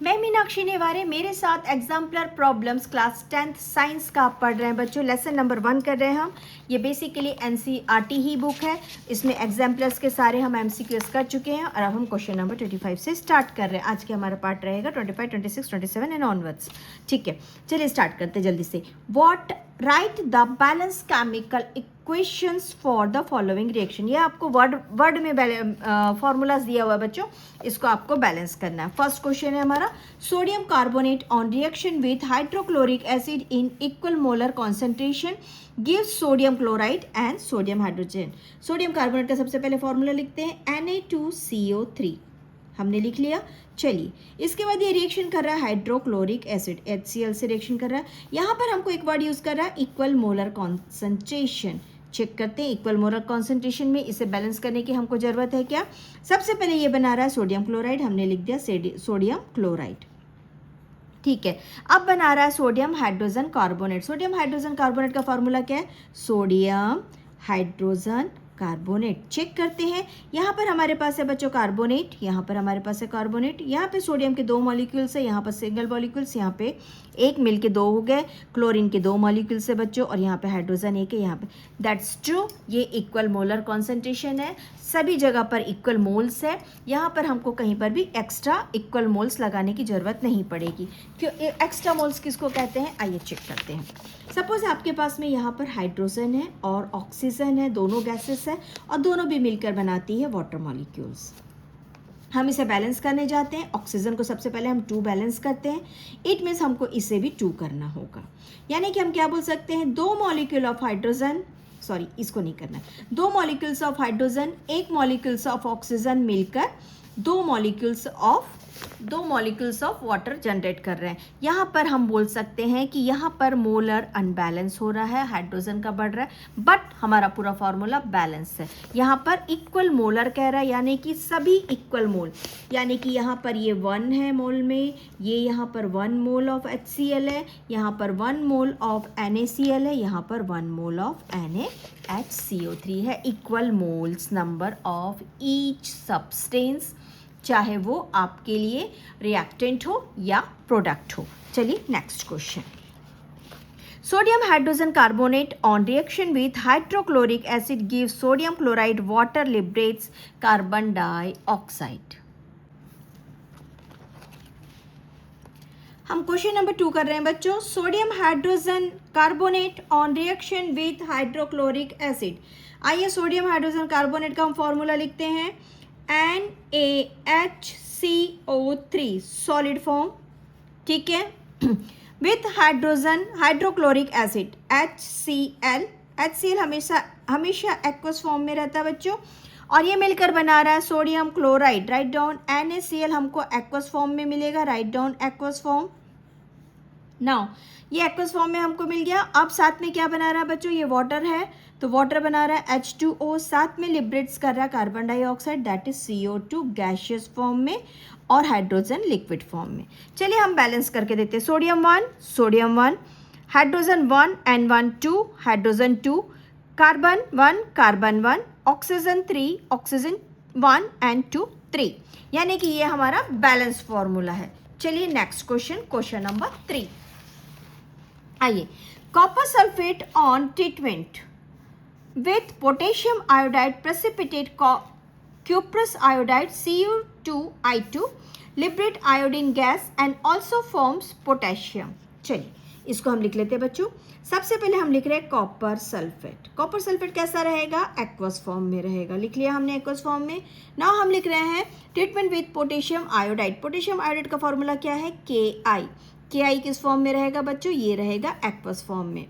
मैं मीनाक्षी नेवारे, मेरे साथ exemplar problems class 10th science का आप पढ़ रहे हैं बच्चों। लेसन नंबर 1 कर रहे हैं हम। ये बेसिकली एनसीईआरटी ही बुक है। इसमें एग्जाम्पलर्स के सारे हम एमसीक्यूज कर चुके हैं और अब हम क्वेश्चन नंबर 25 से स्टार्ट कर रहे हैं। आज के हमारा पार्ट रहेगा 25, 26, 27 एंड ऑनवर्ड्स। ठीक है, चलिए स्टार्ट करते हैं जल्दी से। What right the balance chemical equations for the following reaction. ये आपको वर्ड में फॉर्मूलाज दिया हुआ है बच्चों, इसको आपको बैलेंस करना है। फर्स्ट क्वेश्चन है हमारा, sodium carbonate on reaction with hydrochloric acid in equal molar concentration give sodium chloride and sodium hydrogen. Sodium carbonate का सबसे पहले फॉर्मूला लिखते हैं Na2CO3, हमने लिख लिया। चलिए, इसके बाद ये रिएक्शन कर रहा है हाइड्रोक्लोरिक एसिड HCl से रिएक्शन कर रहा है। यहाँ पर हमको एक वर्ड यूज़ कर रहा है इक्वल मोलर कॉन्सेंट्रेशन। चेक करते हैं इक्वल मोलर कॉन्सेंट्रेशन में इसे बैलेंस करने की हमको ज़रूरत है क्या। सबसे पहले ये बना रहा है सोडियम क्लोराइड, हमने लिख दिया सोडियम क्लोराइड। ठीक है, अब बना रहा है sodium hydrogen carbonate. Sodium hydrogen carbonate का फॉर्मूला क्या है, सोडियम हाइड्रोजन कार्बोनेट। चेक करते हैं, यहाँ पर हमारे पास है बच्चों कार्बोनेट, यहाँ पर हमारे पास है कार्बोनेट। यहाँ पे सोडियम के 2 मॉलिक्यूल्स है, यहाँ पर सिंगल मॉलिक्यूल्स, यहाँ पे एक मिल के 2 हो गए। क्लोरीन के 2 मॉलिक्यूल्स है बच्चों, और यहाँ पे हाइड्रोजन एक है यहाँ पे। दैट्स ट्रू, ये इक्वल मोलर कॉन्सेंट्रेशन है, सभी जगह पर इक्वल मोल्स है। यहाँ पर हमको कहीं पर भी एक्स्ट्रा इक्वल मोल्स लगाने की ज़रूरत नहीं पड़ेगी। क्यों एक्स्ट्रा मोल्स किसको कहते हैं, आइए चेक करते हैं। सपोज आपके पास में यहाँ पर हाइड्रोजन है और ऑक्सीजन है, दोनों गैसेस है और दोनों भी मिलकर बनाती है वाटर मॉलिक्यूल्स। हम इसे बैलेंस करने जाते हैं। ऑक्सीजन को सबसे पहले हम 2 बैलेंस करते हैं, इट मीन्स हमको इसे भी 2 करना होगा। यानी कि हम क्या बोल सकते हैं, 2 मॉलिक्यूल ऑफ हाइड्रोजन, सॉरी इसको नहीं करना है, 2 molecules of hydrogen 1 molecules of oxygen मिलकर 2 मॉलिक्यूल्स ऑफ वाटर जनरेट कर रहे हैं। यहाँ पर हम बोल सकते हैं कि यहाँ पर मोलर अनबैलेंस हो रहा है, हाइड्रोजन का बढ़ रहा है, बट हमारा पूरा फॉर्मूला बैलेंस है। यहाँ पर इक्वल मोलर कह रहा है, यानी कि सभी इक्वल मोल, यानी कि यहाँ पर ये 1 है मोल में, ये यहाँ पर 1 मोल ऑफ HCl है, यहाँ पर 1 मोल ऑफ NaCl है, यहाँ पर 1 मोल ऑफ NaHCO3 है। Equal moles number of each substance, चाहे वो आपके लिए रिएक्टेंट हो या प्रोडक्ट हो। चलिए next question. Sodium hydrogen carbonate on reaction with hydrochloric acid give sodium chloride water liberates carbon dioxide. हम क्वेश्चन नंबर 2 कर रहे हैं बच्चों। Sodium hydrogen carbonate on reaction with hydrochloric acid. आइए सोडियम हाइड्रोजन कार्बोनेट का हम फॉर्मूला लिखते हैं NaHCO3 सॉलिड फॉर्म, ठीक है, विथ हाइड्रोक्लोरिक एसिड HCl हमेशा एक्वस फॉर्म में रहता है बच्चों, और ये मिलकर बना रहा है sodium chloride. Write down NaCl हमको एक्वस फॉर्म में मिलेगा, write down aqueous form. Now ये एक्वस फॉर्म में हमको मिल गया। अब साथ में क्या बना रहा है बच्चों, ये वाटर है तो वाटर बना रहा है H2O, साथ में लिबरेट्स कर रहा है carbon dioxide, that is CO2 gaseous form में और हाइड्रोजन लिक्विड फॉर्म में। चलिए हम बैलेंस करके देते हैं। Sodium 1, hydrogen 1 N1 2, hydrogen 2, carbon 1, oxygen 3, oxygen 1 and 2 3, यानी कि ये हमारा बैलेंस फॉर्मूला है। चलिए नेक्स्ट क्वेश्चन नंबर 3। आइए, copper sulphate on treatment with potassium iodide precipitate cuprous iodide Cu2I2 liberate iodine gas and also forms potassium। चलिए इसको हम लिख लेते हैं बच्चों। सबसे पहले हम लिख रहे हैं कॉपर सल्फेट। कॉपर सल्फेट कैसा रहेगा, एक्वस फॉर्म में रहेगा, लिख लिया हमने एक्वस फॉर्म में। नाउ हम लिख रहे हैं treatment with potassium iodide. Potassium iodide का फॉर्मूला क्या है, Ki किस फॉर्म में रहेगा बच्चों, ये रहेगा एक्वस फॉर्म में।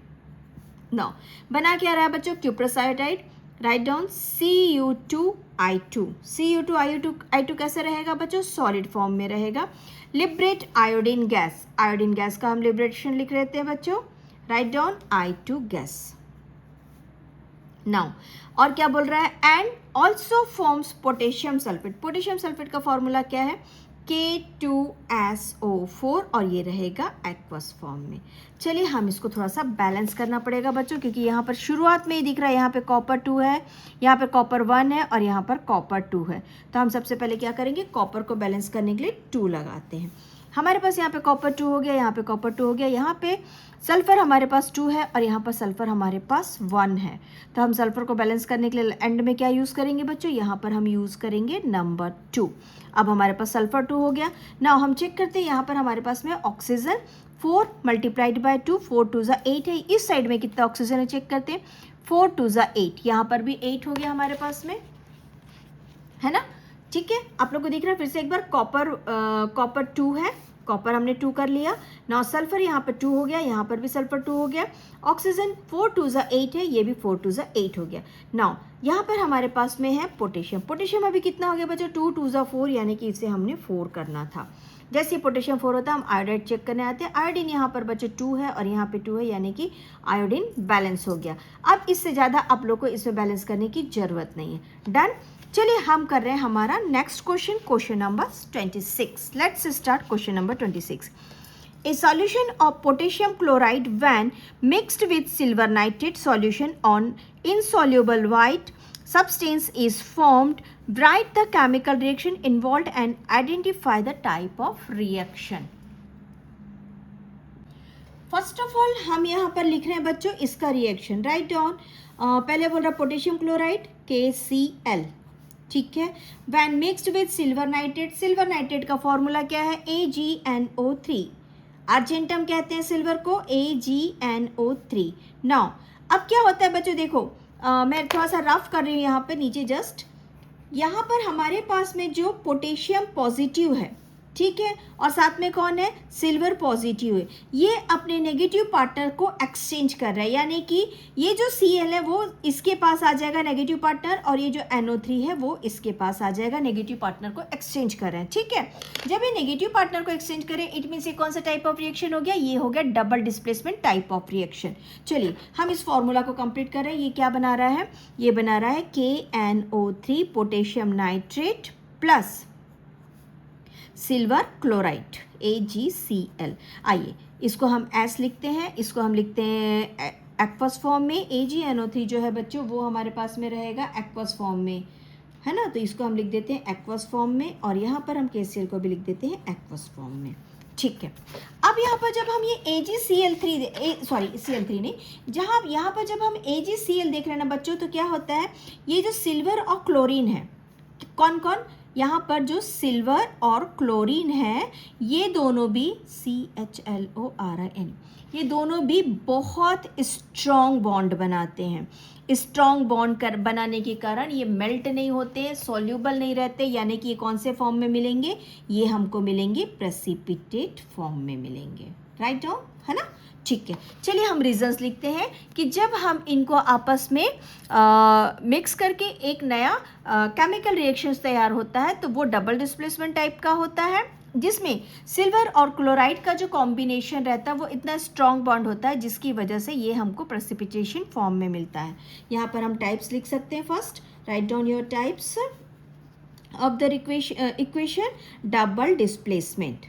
नौ बना क्या रहा है बच्चों, cuprous iodide. Write down Cu2I2 कैसे रहेगा बच्चों, सॉलिड फॉर्म में रहेगा। Liberate iodine gas, iodine gas का हम लिबरेशन लिख लेते हैं बच्चों। Write down I2 gas. Now और क्या बोल रहा है, and also forms potassium sulphate. Potassium sulphate का फॉर्मूला क्या है, K2SO4, और ये रहेगा एक्वस फॉर्म में। चलिए हम इसको थोड़ा सा बैलेंस करना पड़ेगा बच्चों, क्योंकि यहाँ पर शुरुआत में ही दिख रहा है, यहाँ पे कॉपर 2 है, यहाँ पे कॉपर 1 है और यहाँ पर कॉपर 2 है। तो हम सबसे पहले क्या करेंगे, कॉपर को बैलेंस करने के लिए 2 लगाते हैं। हमारे पास यहाँ पे कॉपर 2 हो गया, यहाँ पे कॉपर 2 हो गया, यहाँ पे सल्फ़र हमारे पास 2 है और यहाँ पर सल्फ़र हमारे पास 1 है। तो हम सल्फ़र को बैलेंस करने के लिए एंड में क्या यूज़ करेंगे बच्चों, यहाँ पर हम यूज़ करेंगे नंबर 2। अब हमारे पास सल्फ़र 2 हो गया। नाउ हम चेक करते हैं, यहाँ पर हमारे पास में ऑक्सीजन 4 मल्टीप्लाइड बाय 2, 4 2 ज़ा 8 है। इस साइड में कितना ऑक्सीजन है चेक करते हैं, 4 2 ज़ा 8, यहाँ पर भी 8 हो गया हमारे पास में, है ना। ठीक है, आप लोग को दिख रहा है फिर से एक बार, कॉपर 2 है, कॉपर हमने 2 कर लिया। नाउ सल्फर यहाँ पर 2 हो गया, यहाँ पर भी सल्फर 2 हो गया। ऑक्सीजन 4 2 ज़ा 8 है, ये भी 4 2 ज़ा 8 हो गया। नाउ यहाँ पर हमारे पास में है पोटेशियम। पोटेशियम अभी कितना हो गया बच्चों, 2 2 ज़ा 4, यानी कि इसे हमने 4 करना था। जैसे पोटेशियम 4 होता है हम आयोडाइड चेक करने आते हैं। आयोडीन यहाँ पर बच्चों 2 है और यहाँ पे 2 है, यानी कि आयोडीन बैलेंस हो गया। अब इससे ज़्यादा आप लोग को इसमें बैलेंस करने की ज़रूरत नहीं है। डन। चलिए हम कर रहे हैं हमारा next question, question number 26। Let's start question number 26। A solution of potassium chloride when mixed with silver nitrate solution on insoluble white substance is formed. Write the chemical reaction involved and identify the type of reaction. First of all हम यहाँ पर लिख रहे हैं बच्चों इसका reaction, write down. पहले बोल रहा पोटेशियम क्लोराइड KCl, ठीक है। When mixed with silver nitrate, silver nitrate का फॉर्मूला क्या है, AgNO3, अर्जेंटम कहते हैं सिल्वर को, AgNO3। नाउ अब क्या होता है बच्चों, देखो मैं थोड़ा सा रफ कर रही हूँ यहाँ पे नीचे, जस्ट यहाँ पर हमारे पास में जो पोटेशियम पॉजिटिव है, ठीक है, और साथ में कौन है, सिल्वर पॉजिटिव है, ये अपने नेगेटिव पार्टनर को एक्सचेंज कर रहा है, यानी कि ये जो Cl है वो इसके पास आ जाएगा नेगेटिव पार्टनर, और ये जो NO3 है वो इसके पास आ जाएगा, नेगेटिव पार्टनर को एक्सचेंज कर रहे हैं, ठीक है। जब ये नेगेटिव पार्टनर को एक्सचेंज करें, इट मीन्स ये कौन सा टाइप ऑफ रिएक्शन हो गया, ये हो गया double displacement type of reaction. चलिए हम इस फॉर्मूला को कंप्लीट कर रहे हैं। ये क्या बना रहा है, ये बना रहा है KNO3 potassium nitrate plus silver chloride AgCl। आइए इसको हम S लिखते हैं, इसको हम लिखते हैं एक्वस फॉर्म में। AgNO3 जो है बच्चों वो हमारे पास में रहेगा एक्वस फॉर्म में, है ना, तो इसको हम लिख देते हैं एक्वस फॉर्म में, और यहाँ पर हम KCl को भी लिख देते हैं एक्वस फॉर्म में, ठीक है। अब यहाँ पर जब हम ये Cl3 नहीं, जहाँ यहाँ पर जब हम AgCl देख रहे हैं ना बच्चों, तो क्या होता है, ये जो सिल्वर और क्लोरीन है, कौन कौन, यहाँ पर जो सिल्वर और क्लोरीन है, ये दोनों भी CHLORIN, ये दोनों भी बहुत स्ट्रॉन्ग बॉन्ड बनाते हैं। स्ट्रॉन्ग बॉन्ड बनाने के कारण ये मेल्ट नहीं होते, सॉल्यूबल नहीं रहते, यानी कि ये कौन से फॉर्म में मिलेंगे, ये हमको मिलेंगे प्रेसिपिटेट फॉर्म में मिलेंगे, राइट डाउन, है ना। ठीक है, चलिए हम रीजंस लिखते हैं कि जब हम इनको आपस में मिक्स करके एक नया केमिकल रिएक्शंस तैयार होता है, तो वो डबल डिस्प्लेसमेंट टाइप का होता है, जिसमें सिल्वर और क्लोराइड का जो कॉम्बिनेशन रहता है वो इतना स्ट्रॉन्ग बॉन्ड होता है, जिसकी वजह से ये हमको प्रेसिपिटेशन फॉर्म में मिलता है। यहाँ पर हम टाइप्स लिख सकते हैं। First write down your types of the equation. Double displacement,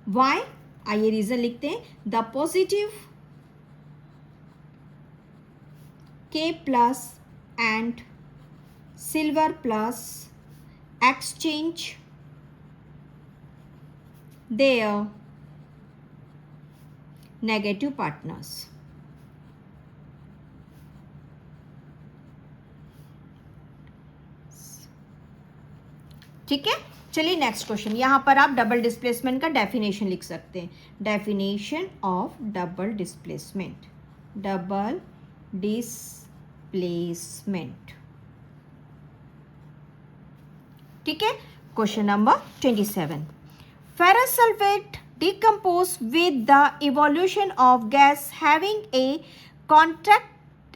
why, आइए रीजन लिखते हैं। The positive K plus and silver plus exchange their negative partners. ठीक है, चलिए नेक्स्ट क्वेश्चन। यहाँ पर आप डबल डिस्प्लेसमेंट का डेफिनेशन लिख सकते हैं। Definition of double displacement, double displacement, ठीक है। Question number 27। Ferrous sulphate decompose with the evolution of gas having a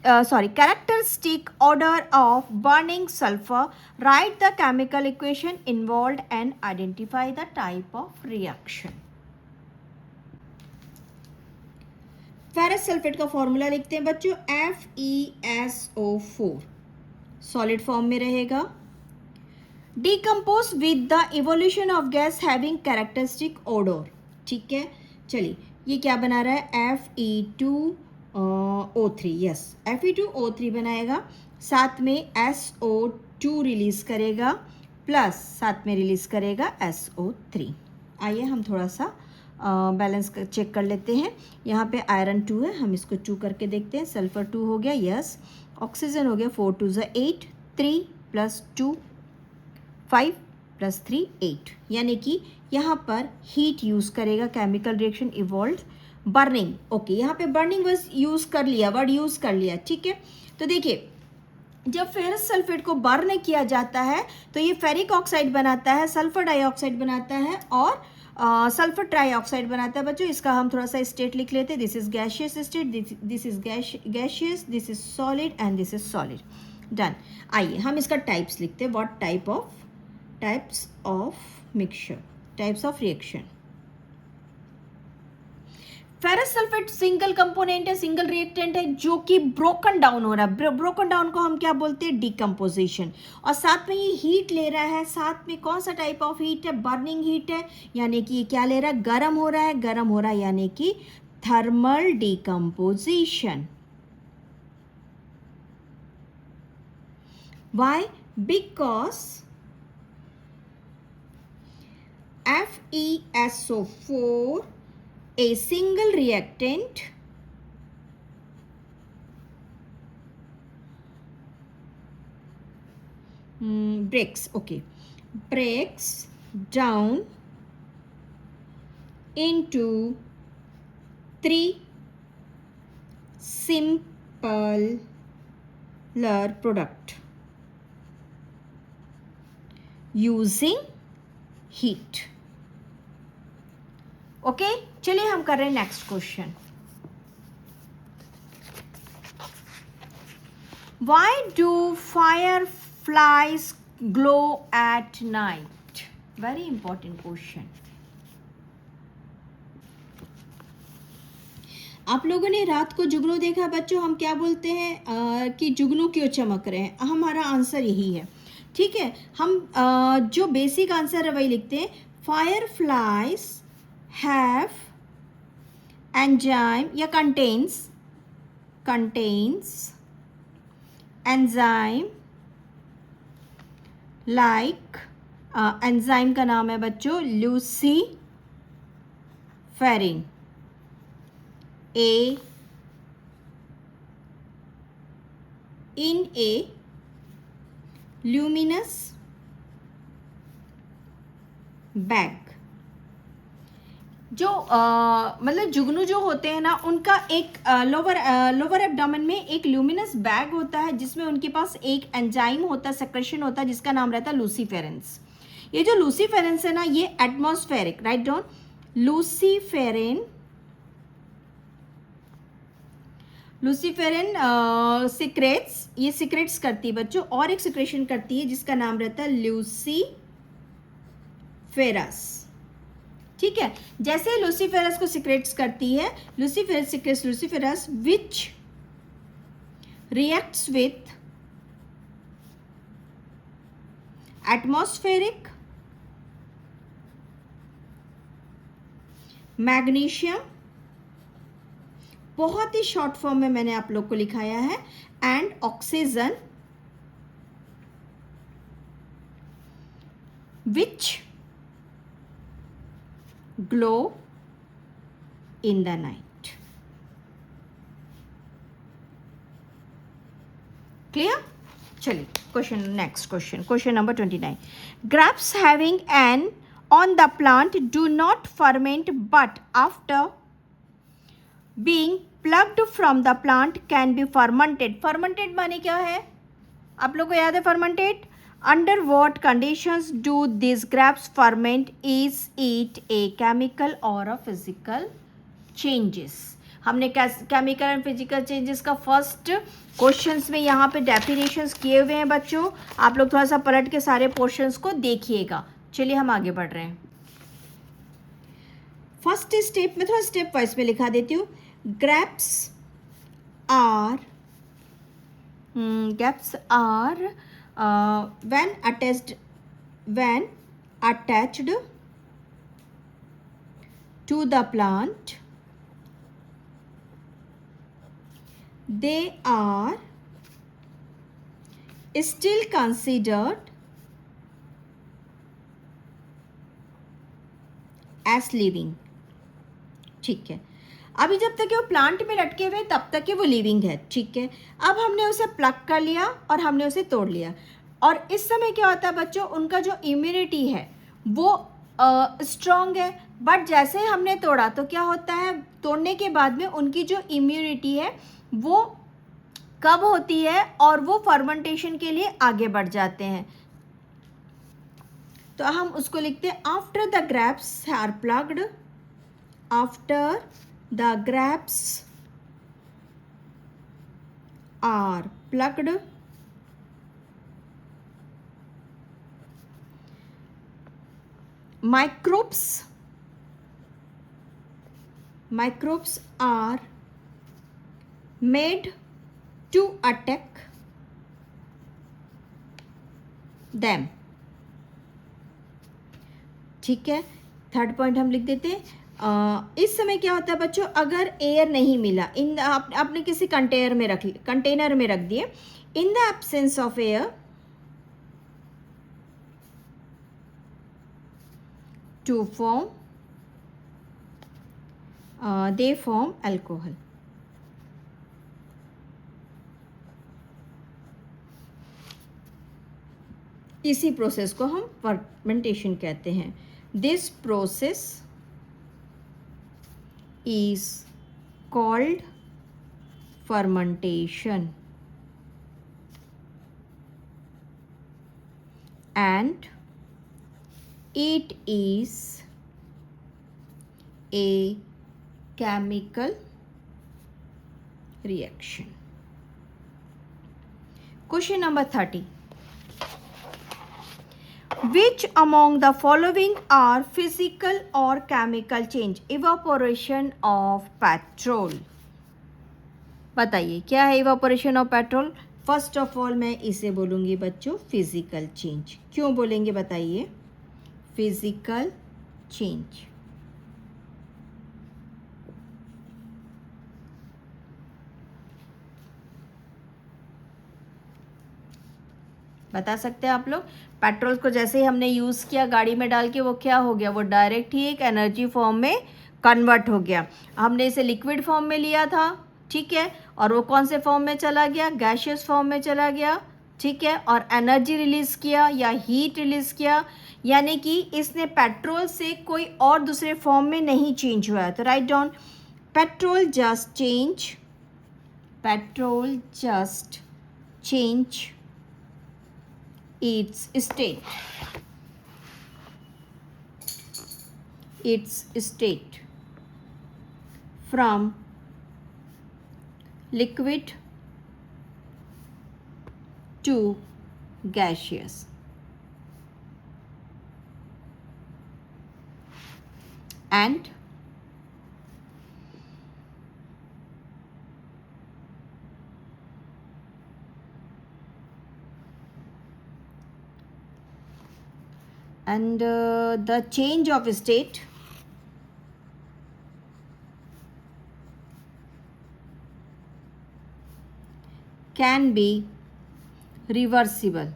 characteristic odor of burning sulfur. Write the chemical equation involved and identify the type of reaction. Ferrous sulphate का formula लिखते हैं बच्चों, FeSO4, solid form में रहेगा। Decompose with the evolution of gas having characteristic odour, ठीक है। चलिए ये क्या बना रहा है, Fe2 O3, यस, Fe2O3 बनाएगा, साथ में SO2 रिलीज करेगा, प्लस साथ में रिलीज करेगा SO3। आइए हम थोड़ा सा बैलेंस चेक कर लेते हैं। यहाँ पे आयरन 2 है, हम इसको 2 करके देखते हैं। सल्फर 2 हो गया, यस। ऑक्सीजन हो गया, 4 2 ज़ा 8, 3 + 2 5 + 3 8, यानी कि यहाँ पर हीट यूज़ करेगा, chemical reaction evolve burning. Okay, यहाँ पे बर्निंग वर्ड यूज़ कर लिया, ठीक है। तो देखिए, जब फेरस सल्फेट को बर्न किया जाता है तो ये फेरिक ऑक्साइड बनाता है, सल्फर डाइऑक्साइड बनाता है और सल्फर ट्राइऑक्साइड बनाता है। बच्चों, इसका हम थोड़ा सा स्टेट लिख लेते हैं। This is gaseous state, this is gaseous, this is solid and this is solid. Done. आइए हम इसका टाइप्स लिखते हैं। What types of mixture, types of reaction. Ferrous sulphate single component है, सिंगल रिएक्टेंट है, जो कि ब्रोकन डाउन हो रहा है। ब्रोकन डाउन को हम क्या बोलते हैं? डिकम्पोजिशन। और साथ में ये हीट ले रहा है, साथ में कौन सा टाइप ऑफ हीट है? बर्निंग हीट है, यानी कि ये क्या ले रहा है? गर्म हो रहा है, यानी कि thermal decomposition. Why? Because FeSO4, a single reactant, breaks down into 3 simpler product using heat. Okay, चलिए हम कर रहे हैं next question. Why do fire flies glow at night? Very important question. आप लोगों ने रात को जुगनू देखा बच्चों? हम क्या बोलते हैं कि जुगनू क्यों चमक रहे हैं? हमारा आंसर यही है, ठीक है। हम जो बेसिक आंसर है वही लिखते हैं। फायर फ्लाइज have enzyme या contains enzyme like enzyme का नाम है बच्चों luciferin, in a luminous bag। जो मतलब जुगनू जो होते हैं ना, उनका एक लोअर एब्डोमेन में एक ल्यूमिनस बैग होता है, जिसमें उनके पास एक एंजाइम होता है, सेक्रेशन होता है, जिसका नाम रहता है लूसीफेरेंस। ये जो लूसीफेरेंस है ना, ये एटमॉस्फेरिक, राइट डाउन, लूसीफेरेन सिक्रेट्स, ये सिक्रेट्स करती है बच्चों, और एक सिक्रेशन करती है जिसका नाम रहता है लूसीफेरस, ठीक है। जैसे लूसीफेरस को सिक्रेट्स करती है, luciferase secretes luciferase which reacts with atmospheric magnesium, बहुत ही शॉर्ट फॉर्म में मैंने आप लोग को लिखाया है, and oxygen, which glow in the night. Clear? चलिए next question number 29। Grapes having an on the plant do not ferment but after being plucked from the plant can be fermented. Fermented माने क्या है? आप लोग को याद है fermented? Under what conditions do these grapes ferment? Is it a chemical or a physical changes? हमने chemical and physical changes का फर्स्ट क्वेश्चंस में यहाँ पे डेफिनेशंस किए हुए हैं बच्चों। आप लोग थोड़ा सा पलट के सारे पोर्शंस को देखिएगा। चलिए हम आगे बढ़ रहे हैं। फर्स्ट स्टेप में थोड़ा स्टेप वाइज में लिखा देती हूँ। Grapes are when attached to the plant they are still considered as living. ठीक है, अभी जब तक वो प्लांट में लटके हुए तब तक वो लिविंग है। ठीक है, अब हमने उसे प्लग कर लिया और हमने उसे तोड़ लिया, और इस समय क्या होता है बच्चों, उनका जो इम्यूनिटी है वो स्ट्रॉन्ग है। बट जैसे ही हमने तोड़ा तो क्या होता है, तोड़ने के बाद में उनकी जो इम्यूनिटी है वो कब होती है, और वो फर्मेंटेशन के लिए आगे बढ़ जाते हैं। तो हम उसको लिखते हैं after the grapes are plucked, after the grapes are plucked, microbes are made to attack them। ठीक है, थर्ड पॉइंट हम लिख देते हैं। इस समय क्या होता है बच्चों, अगर एयर नहीं मिला, इन आपने किसी कंटेनर में रख दिए, in the absence of air to form they form alcohol. इसी प्रोसेस को हम फर्मेंटेशन कहते हैं। This process is called fermentation and it is a chemical reaction। Question number 30, which among the following are physical or chemical change? Evaporation of petrol। बताइए क्या है evaporation of petrol. First of all मैं इसे बोलूँगी बच्चों physical change. क्यों बोलेंगे बताइए, फिजिकल चेंज। बता सकते हैं आप लोग। पेट्रोल को जैसे ही हमने यूज़ किया गाड़ी में डाल के, वो क्या हो गया, वो डायरेक्ट ही एक एनर्जी फॉर्म में कन्वर्ट हो गया। हमने इसे लिक्विड फॉर्म में लिया था, ठीक है, और वो कौन से फॉर्म में चला गया, गैशियस फॉर्म में चला गया। ठीक है, और एनर्जी रिलीज़ किया या हीट रिलीज़ किया, यानी कि इसने पेट्रोल से कोई और दूसरे फॉर्म में नहीं चेंज हुआ है। तो write down, petrol just change its state from liquid to gaseous, and the change of state can be reversible,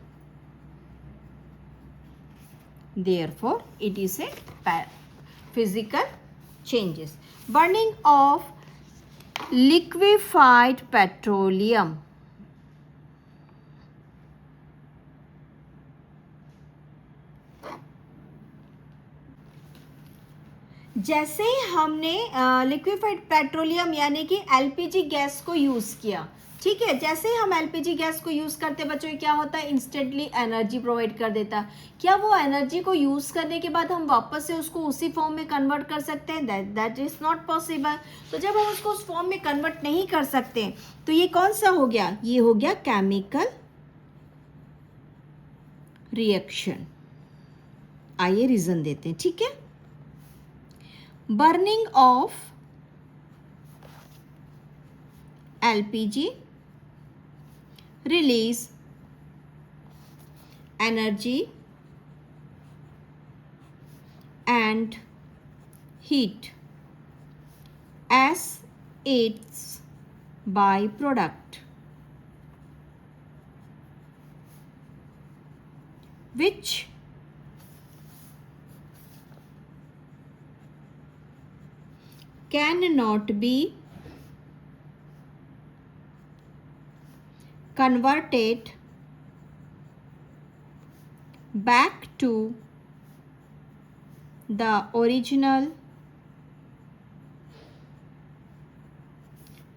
therefore it is a physical changes। Burning of liquefied petroleum, जैसे ही हमने liquefied petroleum यानी कि LPG gas को use किया, ठीक है, जैसे ही हम एलपीजी गैस को यूज़ करते बच्चों क्या होता है, इंस्टेंटली एनर्जी प्रोवाइड कर देता। क्या वो एनर्जी को यूज़ करने के बाद हम वापस से उसको उसी फॉर्म में कन्वर्ट कर सकते हैं? That is not possible. तो जब हम उसको उस फॉर्म में कन्वर्ट नहीं कर सकते तो ये कौन सा हो गया, ये हो गया केमिकल रिएक्शन। आइए रीज़न देते हैं, ठीक है। Burning of LPG release energy and heat as its by product which cannot be converted back to the original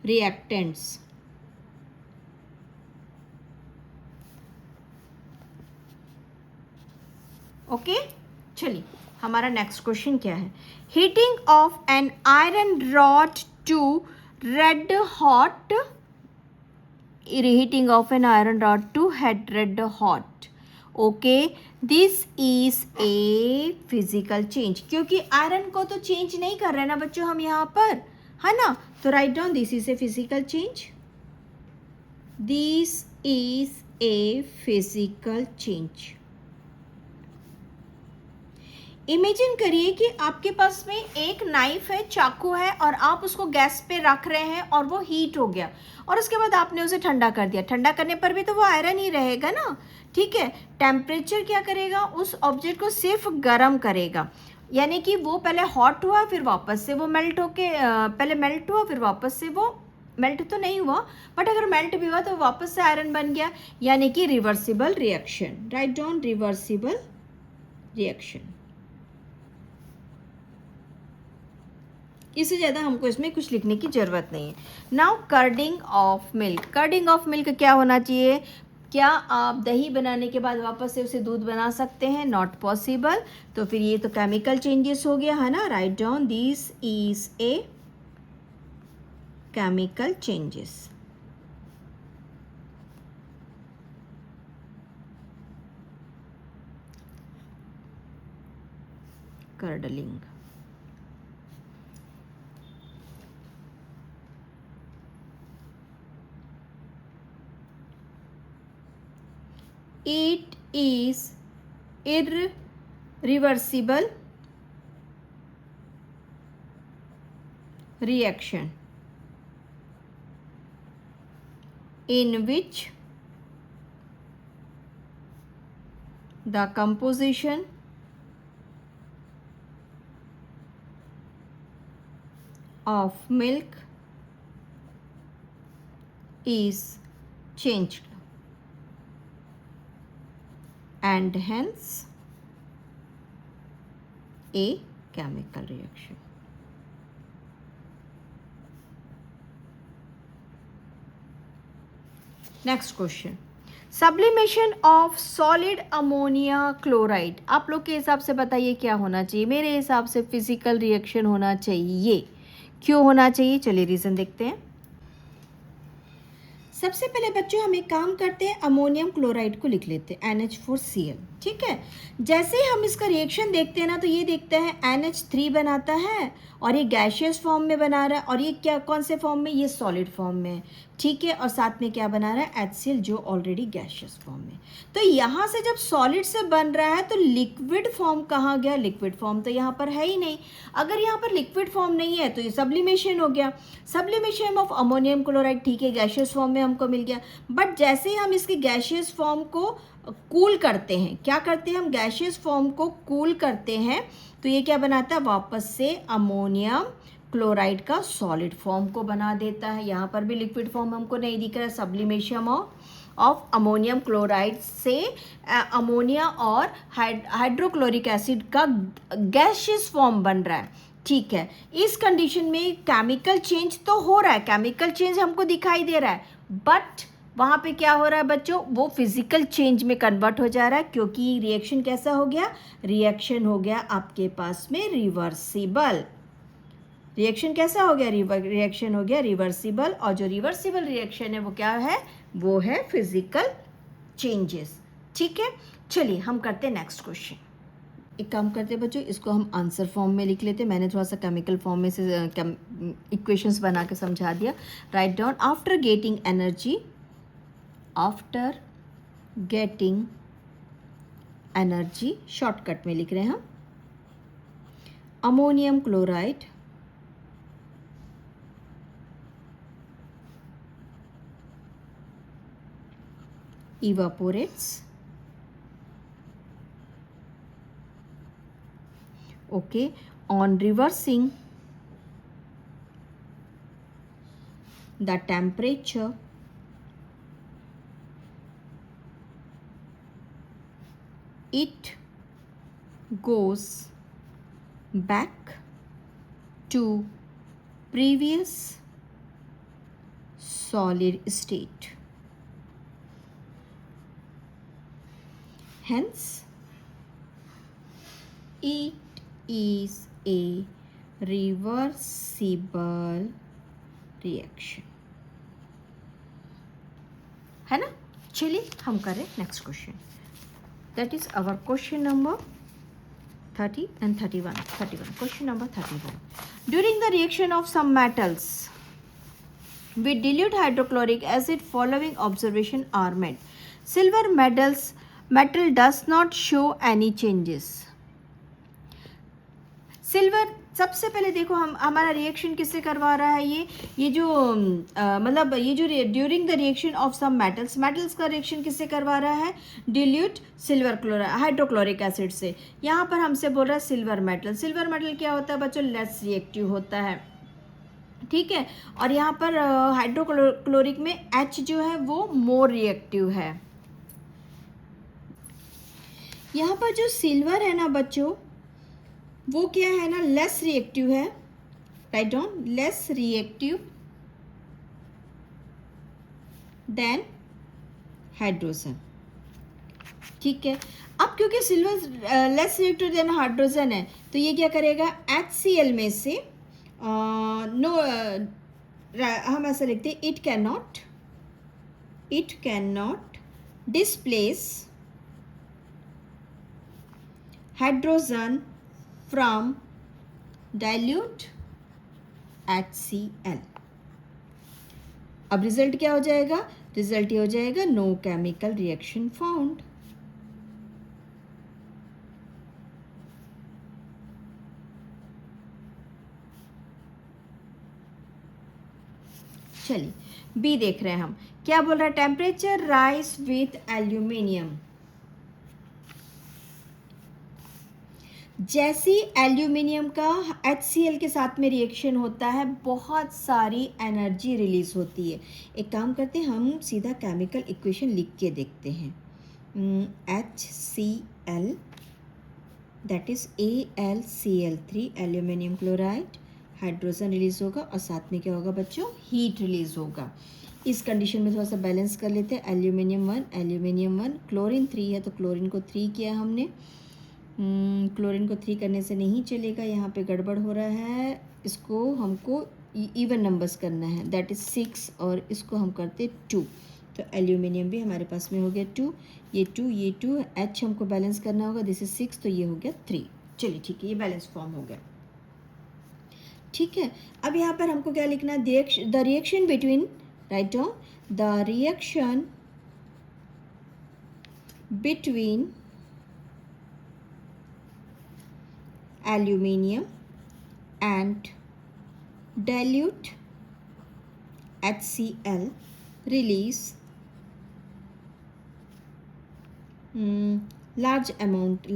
reactants. Okay चलिए हमारा नेक्स्ट क्वेश्चन क्या है. Heating of an iron rod to red hot, heating of an iron rod to red hot. Okay this is a physical change, क्योंकि iron को तो change नहीं कर रहे हैं ना बच्चों हम यहाँ पर, है ना. तो write down this is a physical change. This is a physical change. Imagine करिए कि आपके पास में एक नाइफ है, चाकू है, और आप उसको गैस पे रख रहे हैं और वो हीट हो गया और उसके बाद आपने उसे ठंडा कर दिया. ठंडा करने पर भी तो वो आयरन ही रहेगा ना. ठीक है, टेम्परेचर क्या करेगा, उस ऑब्जेक्ट को सिर्फ गर्म करेगा. यानी कि वो पहले हॉट हुआ फिर वापस से वो मेल्ट होके, पहले मेल्ट हुआ फिर वापस से वो मेल्ट तो नहीं हुआ, बट अगर मेल्ट भी हुआ तो वापस से आयरन बन गया. यानी कि reversible reaction. Write down reversible reaction. इससे ज़्यादा हमको इसमें कुछ लिखने की ज़रूरत नहीं है. Now curding of milk. Curding of milk क्या होना चाहिए, क्या आप दही बनाने के बाद वापस से उसे दूध बना सकते हैं, नॉट पॉसिबल. तो फिर ये तो केमिकल चेंजेस हो गया है ना. Write down this is a chemical changes. Curdling. It is irreversible reaction in which the composition of milk is changed and hence a chemical reaction. Next question. Sublimation of solid ammonia chloride. आप लोग के हिसाब से बताइए क्या होना चाहिए. मेरे हिसाब से फिजिकल रिएक्शन होना चाहिए. क्यों होना चाहिए, चलिए रीज़न देखते हैं. सबसे पहले बच्चों हम एक काम करते हैं, अमोनियम क्लोराइड को लिख लेते हैं NH4Cl. ठीक है, जैसे ही हम इसका रिएक्शन देखते हैं ना तो ये देखते हैं NH3 बनाता है और ये गैशियस फॉर्म में बना रहा है, और ये क्या कौन से फॉर्म में, ये सॉलिड फॉर्म में. ठीक है, और साथ में क्या बना रहा है, HCl जो ऑलरेडी गैशियस फॉर्म में. तो यहाँ से जब सॉलिड से बन रहा है तो लिक्विड फॉर्म कहाँ गया, लिक्विड फॉर्म तो यहाँ पर है ही नहीं. अगर यहाँ पर लिक्विड फॉर्म नहीं है तो ये सब्लिमेशन हो गया. सब्लिमेशन ऑफ अमोनियम क्लोराइड, ठीक है, गैशियस फॉर्म में हमको मिल गया. बट जैसे ही हम इसके गैशियस फॉर्म को कूल करते हैं, क्या करते हैं हम, गैशियस फॉर्म को कूल करते हैं, तो ये क्या बनाता है, वापस से अमोनियम क्लोराइड का सॉलिड फॉर्म को बना देता है. यहाँ पर भी लिक्विड फॉर्म हमको नहीं दिख रहा है. सब्लिमेशन ऑफ अमोनियम क्लोराइड से अमोनिया और हाइड्रोक्लोरिक एसिड का गैशियस फॉर्म बन रहा है. ठीक है, इस कंडीशन में केमिकल चेंज तो हो रहा है, केमिकल चेंज हमको दिखाई दे रहा है, बट वहाँ पे क्या हो रहा है बच्चों, वो फिजिकल चेंज में कन्वर्ट हो जा रहा है. क्योंकि रिएक्शन कैसा हो गया, रिएक्शन हो गया आपके पास में रिवर्सिबल. रिएक्शन कैसा हो गया, रिएक्शन हो गया रिवर्सिबल. और जो रिवर्सिबल रिएक्शन है वो क्या है, वो है फिजिकल चेंजेस. ठीक है, चलिए हम करते हैं नेक्स्ट क्वेश्चन. एक काम करते हैं बच्चों, इसको हम आंसर फॉर्म में लिख लेते हैं. मैंने थोड़ा सा केमिकल फॉर्म में से इक्वेशंस बना के समझा दिया. Write down. After getting energy, after getting energy, shortcut में लिख रहे हैं हम, ammonium chloride evaporates. Okay, on reversing, the temperature it goes back to previous solid state. Hence, it is a reversible reaction. है ना? चलिए हम करें next question. That is our question number 30 and 31. Question number 31. During the reaction of some metals with dilute hydrochloric acid, following observation are made. Silver metal does not show any changes. Silver सबसे पहले देखो हम हमारा reaction किससे करवा रहा है. ये जो मतलब ये जो during the reaction of some metals का रिएक्शन किससे करवा रहा है. डिल्यूट सिल्वर हाइड्रोक्लोरिक एसिड से. यहाँ पर हमसे बोल रहा है सिल्वर मेटल क्या होता है बच्चों. लेस रिएक्टिव होता है. ठीक है. और यहाँ पर हाइड्रोक्लोरिक में H जो है वो मोर रिएक्टिव है. यहाँ पर जो सिल्वर है ना बच्चों वो क्या है ना, लेस रिएक्टिव है. Write down, less reactive than hydrogen. ठीक है. अब क्योंकि silver less reactive than hydrogen है तो ये क्या करेगा, HCl में से हम ऐसा लिखते हैं, it can not displace hydrogen from dilute HCl. अब रिजल्ट क्या हो जाएगा, रिजल्ट ये हो जाएगा नो केमिकल रिएक्शन फाउंड. चलिए बी देख रहे हैं हम. क्या बोल रहा है, टेम्परेचर राइज विथ एल्यूमिनियम. जैसी एल्यूमिनियम का HCl के साथ में रिएक्शन होता है बहुत सारी एनर्जी रिलीज होती है. एक काम करते हैं, हम सीधा केमिकल इक्वेशन लिख के देखते हैं. HCl that is AlCl3 aluminium chloride. Hydrogen release होगा और साथ में क्या होगा बच्चों, हीट रिलीज होगा. इस कंडीशन में थोड़ा सा बैलेंस कर लेते हैं. एल्यूमिनियम 1, क्लोरीन 3 है तो क्लोरीन को 3 किया हमने. क्लोरीन को 3 करने से नहीं चलेगा, यहाँ पे गड़बड़ हो रहा है. इसको हमको इवन नंबर्स करना है, दैट इज़ 6 और इसको हम करते 2. तो एल्यूमिनियम भी हमारे पास में हो गया 2. ये 2 H हमको बैलेंस करना होगा, दिस इज 6 तो ये हो गया 3. चलिए ठीक है, ये बैलेंस फॉर्म हो गया. ठीक है. अब यहाँ पर हमको क्या लिखना है, the reaction between, write down, the reaction between aluminium and dilute HCl release large amount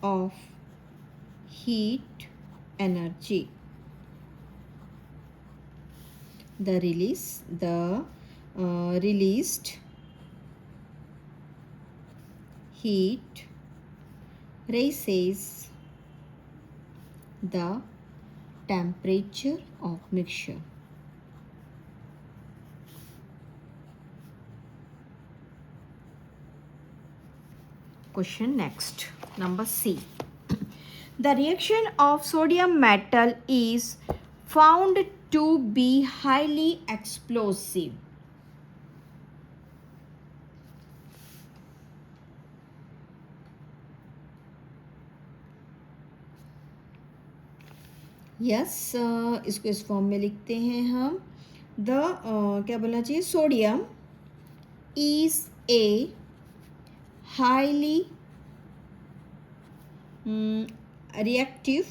of heat energy. The released heat raises the temperature of mixture. Question next, number C. The reaction of sodium metal is found to be highly explosive. Yes, इसको इस form में लिखते हैं हम. क्या बोलना चाहिए, sodium is a highly reactive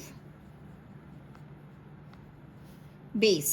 base.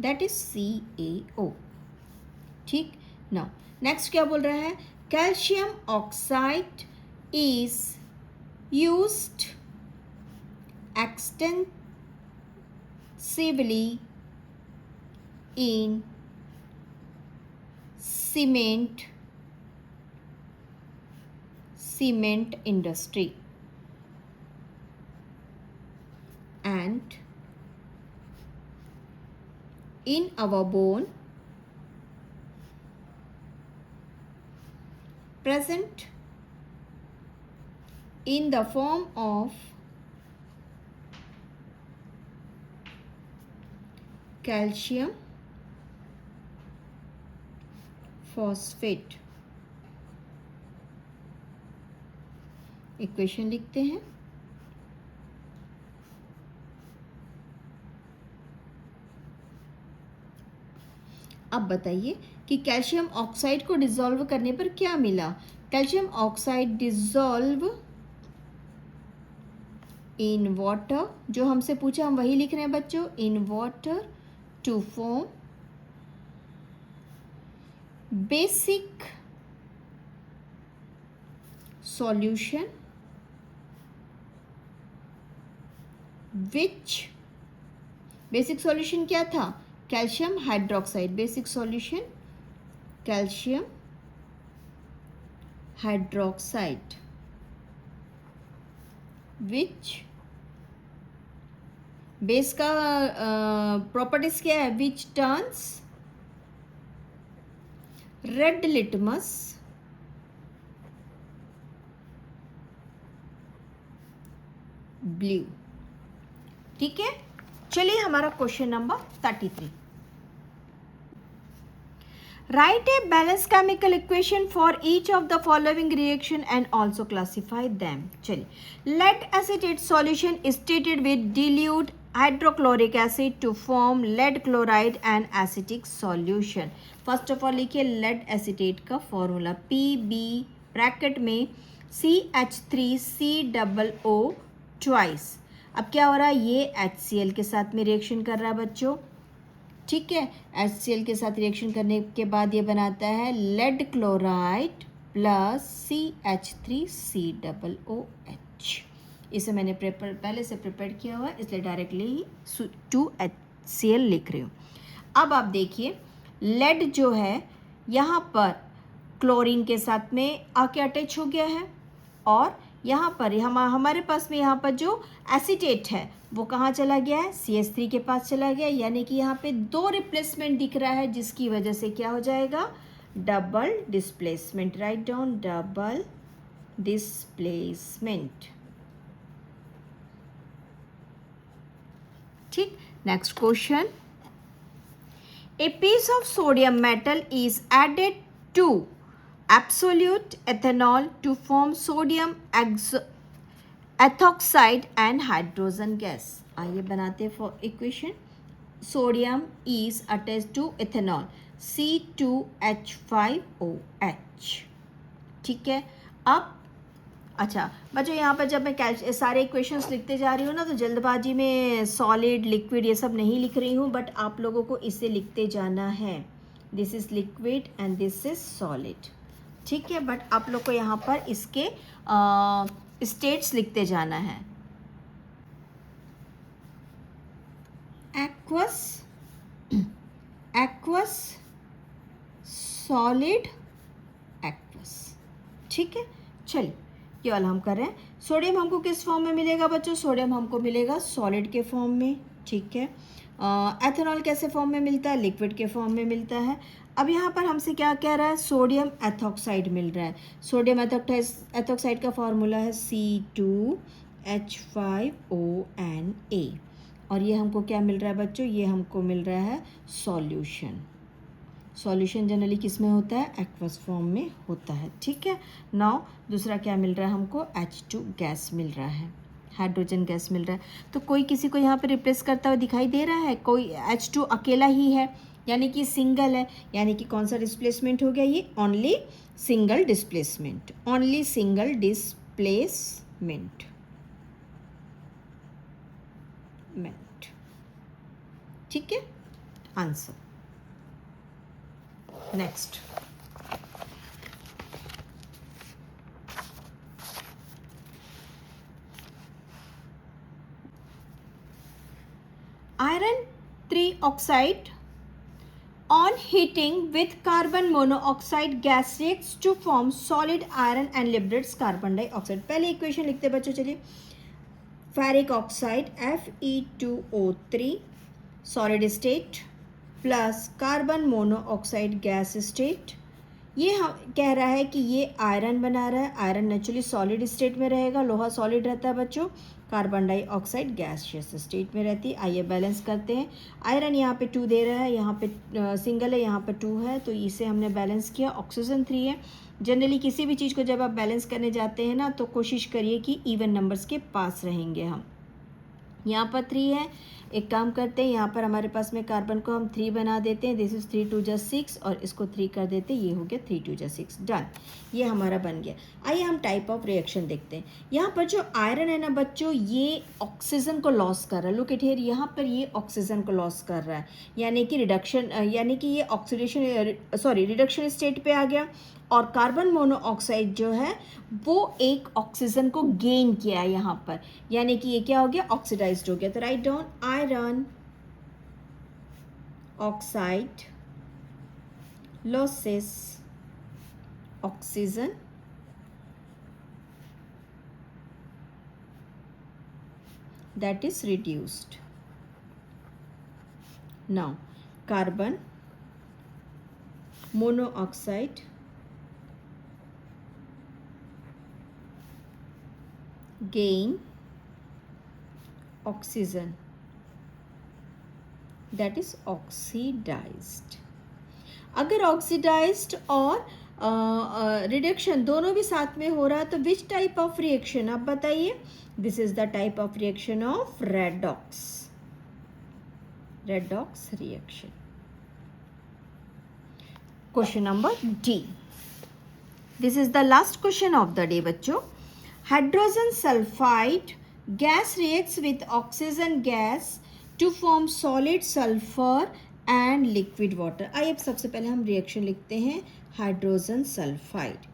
That is CaO. ठीक. नाउ नेक्स्ट क्या बोल रहा है, calcium oxide is used extensively in cement industry and in our bone present in the form of calcium phosphate. Equation लिखते हैं. अब बताइए कि कैल्शियम ऑक्साइड को डिसॉल्व करने पर क्या मिला. Calcium oxide dissolve in water, जो हमसे पूछा हम वही लिख रहे हैं बच्चों, in water to form basic solution which, basic solution क्या था, calcium hydroxide. Basic solution calcium hydroxide which, base का प्रॉपर्टीज क्या है, which turns red litmus blue. ठीक है. चलिए हमारा question number 33. Write a balanced chemical equation for each of the following reaction and also classify them. चलिए, lead acetate solution is treated with dilute hydrochloric acid to form lead chloride and acetic solution. First of all लिखिए lead acetate का formula PB bracket में CH3COO twice. अब क्या हो रहा है, ये HCl के साथ में रिएक्शन कर रहा है बच्चों. ठीक है, HCl के साथ रिएक्शन करने के बाद ये बनाता है लेड क्लोराइड प्लस CH3COOH. इसे मैंने पहले से प्रिपेयर किया हुआ है, इसलिए डायरेक्टली ही 2HCl लिख रही हूँ. अब आप देखिए लेड जो है यहाँ पर क्लोरीन के साथ में आके अटैच हो गया है और यहाँ पर हमारे पास में यहाँ पर जो एसीटेट है वो कहाँ चला गया है, CH3 के पास चला गया. यानी कि यहाँ पे 2 रिप्लेसमेंट दिख रहा है जिसकी वजह से क्या हो जाएगा, double displacement. Right down double displacement. ठीक. Next question, a piece of sodium metal is added to absolute ethanol to form sodium ethoxide and hydrogen gas. आइए बनाते हैं for equation. Sodium is attached to ethanol C2H5OH. ठीक है. अब अच्छा बच्चों यहाँ पर जब मैं सारे इक्वेशंस लिखते जा रही हूँ ना तो जल्दबाजी में सॉलिड लिक्विड ये सब नहीं लिख रही हूँ, बट आप लोगों को इसे लिखते जाना है. This is liquid and this is solid. ठीक है, बट आप लोग को यहाँ पर इसके स्टेट्स लिखते जाना है. Aqueous solid aqueous. ठीक है. चलिए ये वाला हम कर रहे हैं. सोडियम हमको किस फॉर्म में मिलेगा बच्चों, सोडियम हमको मिलेगा सॉलिड के फॉर्म में. ठीक है. एथेनॉल कैसे फॉर्म में मिलता है, लिक्विड के फॉर्म में मिलता है. अब यहाँ पर हमसे क्या कह रहा है, सोडियम एथॉक्साइड मिल रहा है. सोडियम एथॉक्साइड का फॉर्मूला है C2H5ONA. और ये हमको क्या मिल रहा है बच्चों, ये हमको मिल रहा है सॉल्यूशन. सॉल्यूशन जनरली किस में होता है, एक्वस फॉर्म में होता है. ठीक है. नाउ दूसरा क्या मिल रहा है हमको, H2 गैस मिल रहा है, हाइड्रोजन गैस मिल रहा है. तो कोई किसी को यहाँ पे रिप्लेस करता हुआ दिखाई दे रहा है, कोई H2 अकेला ही है यानी कि सिंगल है. यानी कि कौन सा डिस्प्लेसमेंट हो गया, ये only single displacement. Only single displacement. ठीक है. Answer. Next. Iron 3 oxide on heating with carbon monoxide gas reacts to form solid iron and liberates carbon dioxide. पहले इक्वेशन लिखते हैं बच्चों. चलिए, ferric oxide Fe2O3 solid state plus carbon monoxide gas state. ये हम कह रहा है कि ये आयरन बना रहा है. आयरन नेचुरली सॉलिड स्टेट में रहेगा, लोहा सॉलिड रहता है बच्चों. कार्बन डाइऑक्साइड गैसियस स्टेट में रहती है. आइए बैलेंस करते हैं. आयरन यहाँ पे 2 दे रहा है, यहाँ पे सिंगल है, यहाँ पे 2 है, तो इसे हमने बैलेंस किया. ऑक्सीजन 3 है. जनरली किसी भी चीज़ को जब आप बैलेंस करने जाते हैं ना, तो कोशिश करिए कि इवन नंबर्स के पास रहेंगे हम. यहाँ पर 3 है. एक काम करते हैं, यहाँ पर हमारे पास में कार्बन को हम 3 बना देते हैं. दिस इज 3 2 जा 6 और इसको 3 कर देते हैं. ये हो गया 3 2 जा 6. डन, ये हमारा बन गया. आइए हम टाइप ऑफ रिएक्शन देखते हैं. यहाँ पर जो आयरन है ना बच्चों, ये ऑक्सीजन को लॉस कर रहा है. लुक इट हियर, यहाँ पर ये ऑक्सीजन को लॉस कर रहा है, यानी कि रिडक्शन, यानी कि ये ऑक्सीडेशन रिडक्शन स्टेट पे आ गया. और कार्बन मोनोऑक्साइड जो है वो एक ऑक्सीजन को गेन किया है यहाँ पर, यानी कि ये क्या हो गया, ऑक्सीडाइज्ड हो गया. तो write down iron oxide losses oxygen that is reduced. Now carbon monoxide gain oxygen, that is oxidized. अगर ऑक्सीडाइज्ड और रिडक्शन दोनों भी साथ में हो रहा है तो विच टाइप ऑफ रिएक्शन, आप बताइए. This is the type of reaction of redox reaction. Question number D. This is the last question of the day बच्चों. Hydrogen sulphide gas reacts with oxygen gas to form solid sulphur and liquid water. आइए सबसे पहले हम reaction लिखते हैं. Hydrogen sulphide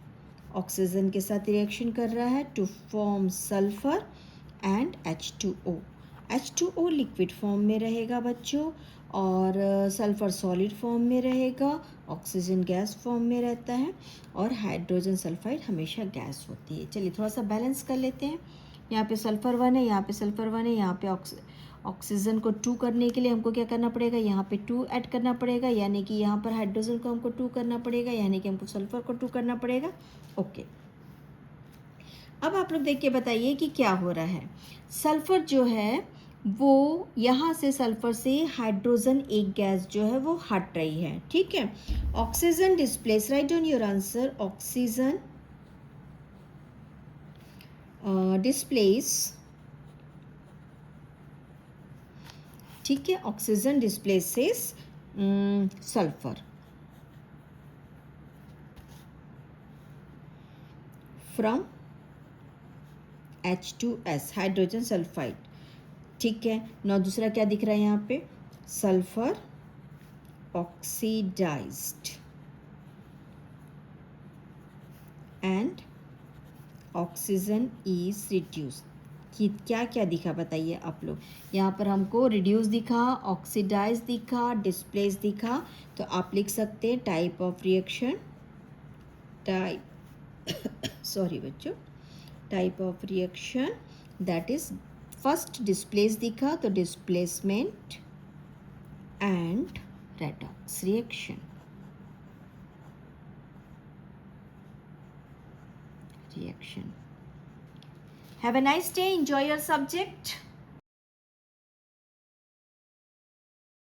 oxygen के साथ reaction कर रहा है to form sulphur and H2O. H2O liquid form में रहेगा बच्चों, और सल्फर सॉलिड फॉर्म में रहेगा, ऑक्सीजन गैस फॉर्म में रहता है, और हाइड्रोजन सल्फाइड हमेशा गैस होती है. चलिए थोड़ा सा बैलेंस कर लेते हैं. यहाँ पे सल्फर 1 है, यहाँ पे सल्फर 1 है, यहाँ पे ऑक्सीजन को 2 करने के लिए हमको क्या करना पड़ेगा, यहाँ पे 2 ऐड करना पड़ेगा, यानी कि यहाँ पर हाइड्रोजन को हमको 2 करना पड़ेगा, यानी कि हमको सल्फर को 2 करना पड़ेगा. ओके, अब आप लोग देख के बताइए कि क्या हो रहा है. सल्फर जो है वो यहाँ से सल्फर से हाइड्रोजन एक गैस जो है वो हट रही है. ठीक है. Oxygen displace, right down your answer. Oxygen displace, ठीक है, oxygen displaces sulphur from H2S hydrogen sulphide. ठीक है. ना दूसरा क्या दिख रहा है यहाँ पे, sulphur oxidised and oxygen is reduced. कि क्या क्या दिखा बताइए आप लोग. यहाँ पर हमको रिड्यूस दिखा, ऑक्सीडाइज दिखा, डिस्प्लेस दिखा. तो आप लिख सकते हैं टाइप ऑफ रिएक्शन, सॉरी बच्चों, type of reaction that is first displace दिखा तो displacement and redox reaction. Have a nice day. Enjoy your subject.